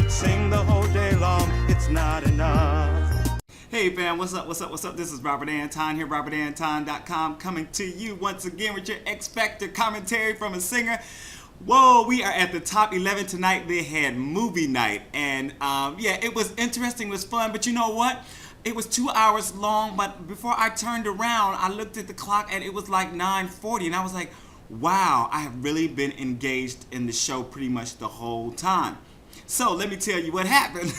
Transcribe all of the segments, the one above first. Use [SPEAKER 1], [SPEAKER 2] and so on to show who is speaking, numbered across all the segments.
[SPEAKER 1] Sing the whole day long, it's not enough.
[SPEAKER 2] Hey fam, what's up, what's up, what's up? This is Robert Anton here, robertanton.com, coming to you once again with your Xfactor commentary from a singer. Whoa, we are at the top 11 tonight. They had movie night, and yeah, it was interesting, it was fun, but you know what? It was 2 hours long, but before I turned around, I looked at the clock and it was like 9:40, and I was like, wow, I have really been engaged in the show pretty much the whole time. So let me tell you what happened.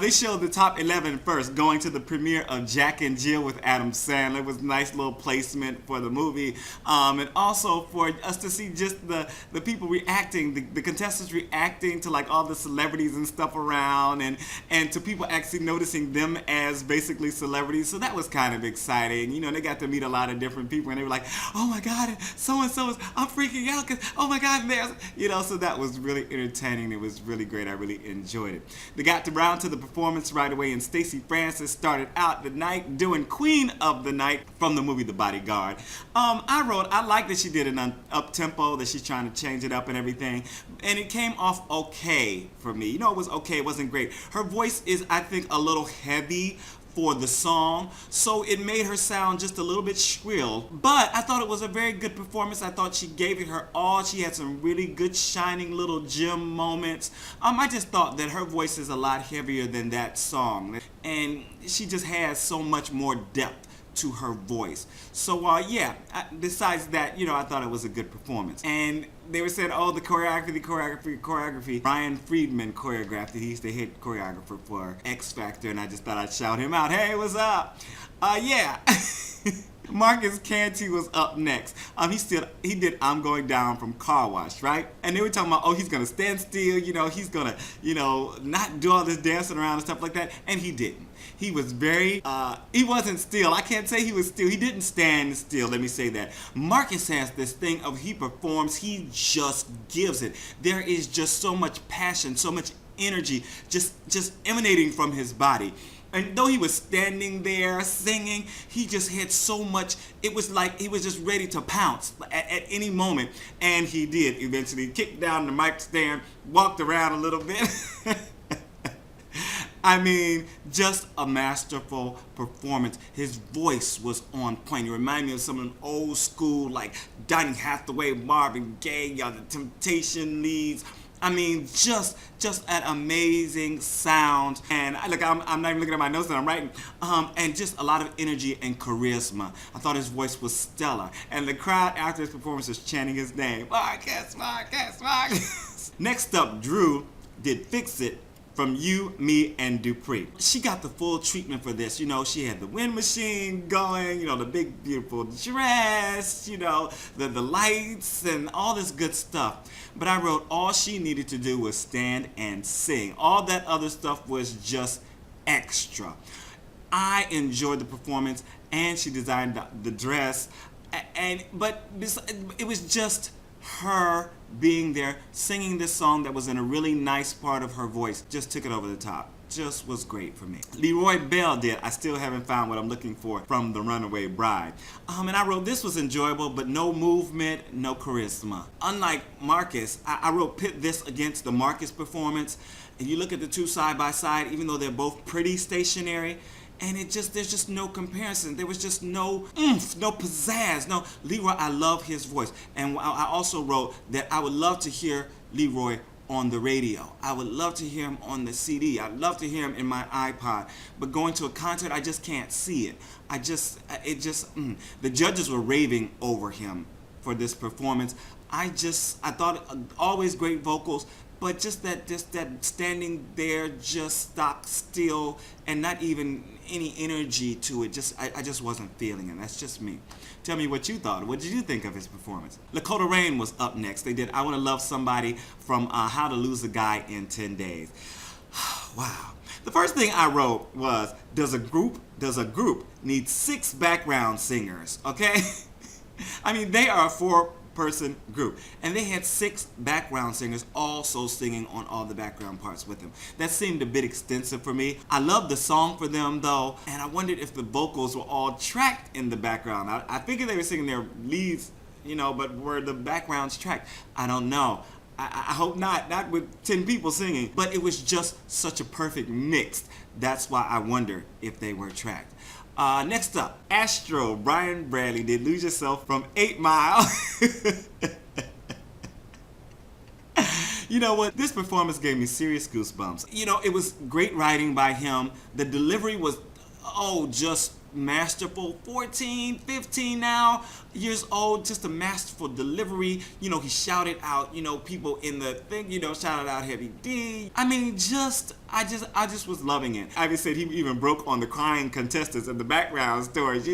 [SPEAKER 2] They showed the top 11 first, going to the premiere of Jack and Jill with Adam Sandler. It was a nice little placement for the movie, and also for us to see just the people reacting, the contestants reacting to like all the celebrities and stuff around, and to people actually noticing them as basically celebrities. So that was kind of exciting. You know, they got to meet a lot of different people, and they were like, oh my God, so-and-so is, I'm freaking out because, oh my God, there's, you know, so that was really entertaining. It was really great. I really enjoyed it. They got around to the performance right away, and Stacy started out the night doing Queen of the Night from the movie The Bodyguard. I like that she did it on up-tempo, that she's trying to change it up and everything, and it came off okay for me. You know, it was okay, it wasn't great. Her voice is, I think, a little heavy for the song, so it made her sound just a little bit shrill, but I thought it was a very good performance. I thought she gave it her all. She had some really good shining little gem moments. I just thought that her voice is a lot heavier than that song, and she just has so much more depth to her voice. So yeah, besides that, you know, I thought it was a good performance. And they were saying, oh, the choreography. Ryan Friedman choreographed it. He's the head choreographer for Xfactor, and I just thought I'd shout him out. Hey, what's up? Yeah. Marcus Canty was up next. He did I'm Going Down from Car Wash, right? And they were talking about, oh, he's gonna stand still, you know, he's gonna, you know, not do all this dancing around and stuff like that, and he didn't. He was very, he wasn't still. I can't say he was still. He didn't stand still, let me say that. Marcus has this thing of he performs, he just gives it. There is just so much passion, so much energy just emanating from his body. And though he was standing there singing, he just had so much, it was like he was just ready to pounce at any moment. And he did eventually. Kicked down the mic stand, walked around a little bit. I mean, just a masterful performance. His voice was on point. It reminded me of some of the old school, like Donny Hathaway, Marvin Gaye, the Temptation leads. I mean, just an amazing sound. And look, I'm not even looking at my notes that I'm writing. And just a lot of energy and charisma. I thought his voice was stellar. And the crowd after his performance was chanting his name. Marcus, Marcus, Marcus. Next up, Drew did Fix It from You, Me, and Dupree. She got the full treatment for this. You know, she had the wind machine going, you know, the big, beautiful dress, you know, the lights and all this good stuff. But I wrote all she needed to do was stand and sing. All that other stuff was just extra. I enjoyed the performance, and she designed the dress, but it was just her being there singing this song that was in a really nice part of her voice. Just took it over the top. Just was great for me. Leroy Bell did I Still Haven't Found What I'm Looking For from The Runaway Bride. And I wrote this was enjoyable, but no movement, no charisma. Unlike Marcus, I wrote pit this against the Marcus performance, and you look at the two side by side, even though they're both pretty stationary, and there's just no comparison. There was just no oomph, no pizzazz, no. Leroy, I love his voice. And I also wrote that I would love to hear Leroy on the radio. I would love to hear him on the CD. I'd love to hear him in my iPod. But going to a concert, I just can't see it. The judges were raving over him for this performance. I thought always great vocals, but just that standing there, just stock still, and not even any energy to it. I just wasn't feeling it. That's just me. Tell me what you thought. What did you think of his performance? Lakoda Rayne was up next. They did I Want to Love Somebody from How to Lose a Guy in 10 Days. Wow. The first thing I wrote was, does a group need 6 background singers? Okay? I mean, they are a 4-person group, and they had 6 background singers also singing on all the background parts with them. That seemed a bit extensive for me. I loved the song for them though, and I wondered if the vocals were all tracked in the background. I figured they were singing their leads, you know, but were the backgrounds tracked? I don't know. I hope not with 10 people singing, but it was just such a perfect mix. That's why I wonder if they were tracked. Next up, Astro, Brian Bradley did Lose Yourself from 8 Mile. You know what? This performance gave me serious goosebumps. You know, it was great writing by him. The delivery was, just masterful. 14, 15 now, years old, just a masterful delivery. You know, he shouted out, people in the thing, shouted out Heavy D. I mean, I just was loving it. I said he even broke on the crying contestants in the background stories,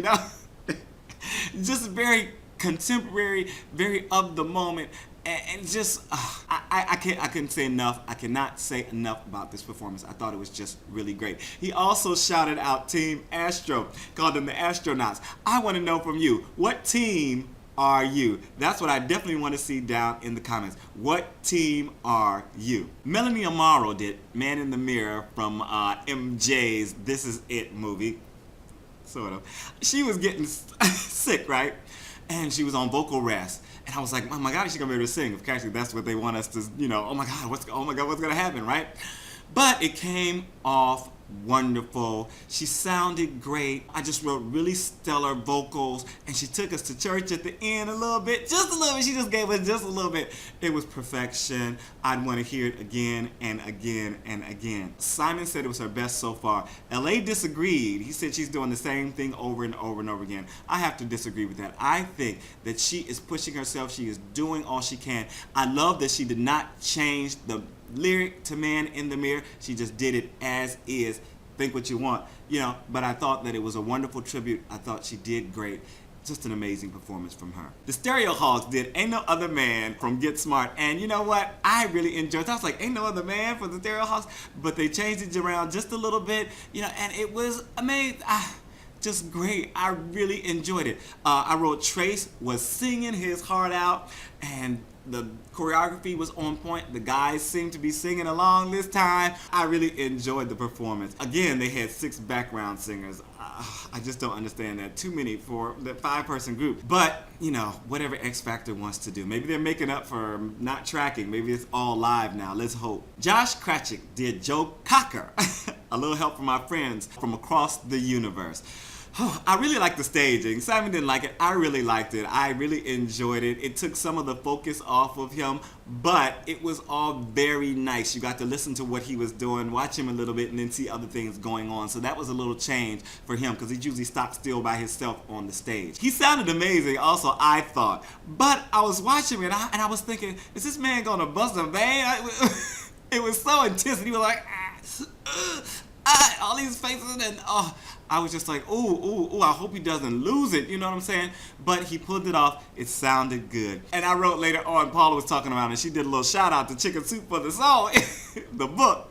[SPEAKER 2] Just very contemporary, very of the moment. And just, I couldn't say enough. I cannot say enough about this performance. I thought it was just really great. He also shouted out Team Astro, called them the Astronauts. I want to know from you, what team are you? That's what I definitely want to see down in the comments. What team are you? Melanie Amaro did Man in the Mirror from MJ's This Is It movie. Sort of. She was getting sick, right? And she was on vocal rest. And I was like, oh my God, is she gonna be able to sing? If actually that's what they want us to, oh my God, what's gonna happen, right? But it came off wonderful. She sounded great. I just wrote really stellar vocals, and she took us to church at the end a little bit, just a little bit. She just gave us just a little bit. It was perfection. I'd want to hear it again and again and again. Simon said it was her best so far. LA disagreed. He said she's doing the same thing over and over and over again. I have to disagree with that. I think that she is pushing herself. She is doing all she can. I love that she did not change the lyric to Man in the Mirror. She just did it as is. Think what you want, but I thought that it was a wonderful tribute. I thought she did great. Just an amazing performance from her. The Stereo Hawks did Ain't No Other Man from Get Smart, and you know what? I really enjoyed it. I was like, Ain't No Other Man for the Stereo Hawks, but they changed it around just a little bit, and it was amazing. Just great. I really enjoyed it. I wrote Trace was singing his heart out, and the choreography was on point. The guys seemed to be singing along this time. I really enjoyed the performance. Again, they had 6 background singers. I just don't understand that. Too many for the 5-person group. But, whatever Xfactor wants to do. Maybe they're making up for not tracking. Maybe it's all live now. Let's hope. Josh Krajcik did Joe Cocker. A little help from my friends from across the universe. I really liked the staging. Simon didn't like it. I really liked it. I really enjoyed it. It took some of the focus off of him, but it was all very nice. You got to listen to what he was doing, watch him a little bit, and then see other things going on. So that was a little change for him because he usually stopped still by himself on the stage. He sounded amazing also, I thought. But I was watching him and I was thinking, is this man going to bust a vein? It was so intense. And he was like, all these faces and I was just like, ooh, I hope he doesn't lose it, you know what I'm saying? But he pulled it off. It sounded good. And I wrote later on, Paula was talking about it, and she did a little shout out to Chicken Soup for the Soul, the book.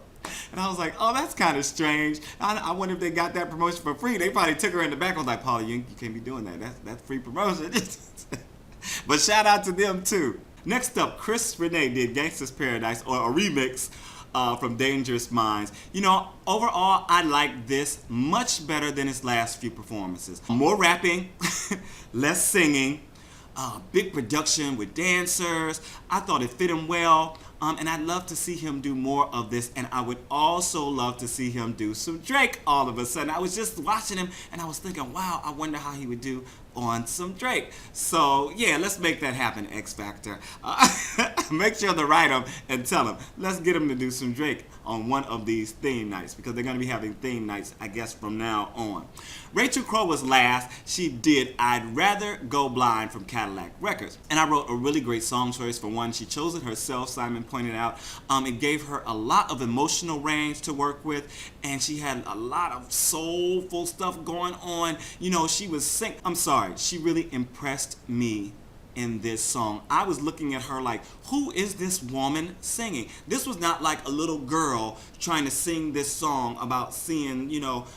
[SPEAKER 2] And I was like, oh, that's kind of strange. I wonder if they got that promotion for free. They probably took her in the back. I was like, Paula, you can't be doing that. That's free promotion. But shout out to them too. Next up, Rene did Gangsta's Paradise, or a remix from Dangerous Minds. Overall, I like this much better than his last few performances. More rapping, less singing, big production with dancers. I thought it fit him well, and I'd love to see him do more of this, and I would also love to see him do some Drake all of a sudden. I was just watching him, and I was thinking, wow, I wonder how he would do on some Drake. So yeah, let's make that happen, Xfactor. Make sure to write him and tell him, let's get him to do some Drake on one of these theme nights, because they're going to be having theme nights, I guess, from now on. Rachel Crow was last. She did I'd Rather Go Blind from Cadillac Records. And I wrote a really great song choice for one. She chose it herself, Simon pointed out. It gave her a lot of emotional range to work with, and she had a lot of soulful stuff going on. She was singing. I'm sorry, she really impressed me in this song. I was looking at her like, who is this woman singing? This was not like a little girl trying to sing this song about seeing,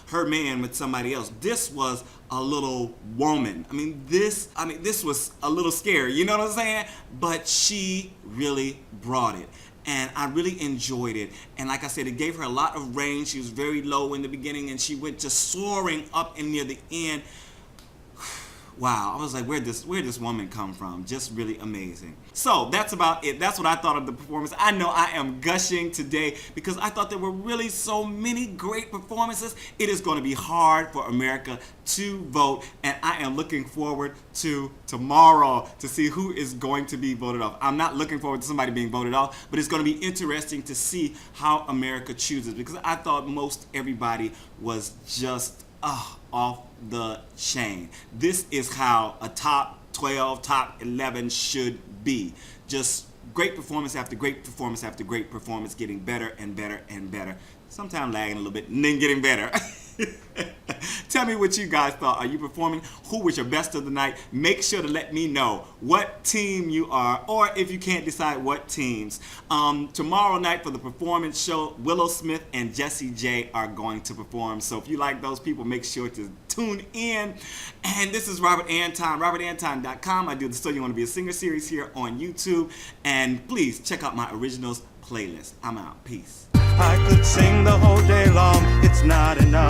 [SPEAKER 2] her man with somebody else. This was a little woman. This was a little scary, you know what I'm saying? But she really brought it. And I really enjoyed it. And like I said, it gave her a lot of range. She was very low in the beginning, and she went just soaring up and near the end. wow, I was like, where'd this woman come from? Just really amazing. So that's about it. That's what I thought of the performance. I know I am gushing today because I thought there were really so many great performances. It is going to be hard for America to vote, and I am looking forward to tomorrow to see who is going to be voted off. I'm not looking forward to somebody being voted off, but it's going to be interesting to see how America chooses, because I thought most everybody was just off the chain. This is how a top 12, top 11 should be. Just great performance after great performance after great performance, getting better and better and better. Sometimes lagging a little bit and then getting better. Tell me what you guys thought. Are you performing? Who was your best of the night? Make sure to let me know what team you are, or if you can't decide, what teams. Tomorrow night for the performance show, Willow Smith and Jessie J are going to perform. So if you like those people, make sure to tune in. And this is Robert Anton, robertanton.com. I do the So You Want to Be a Singer series here on YouTube. And please check out my originals playlist. I'm out. Peace.
[SPEAKER 1] I could sing the whole day long, it's not enough.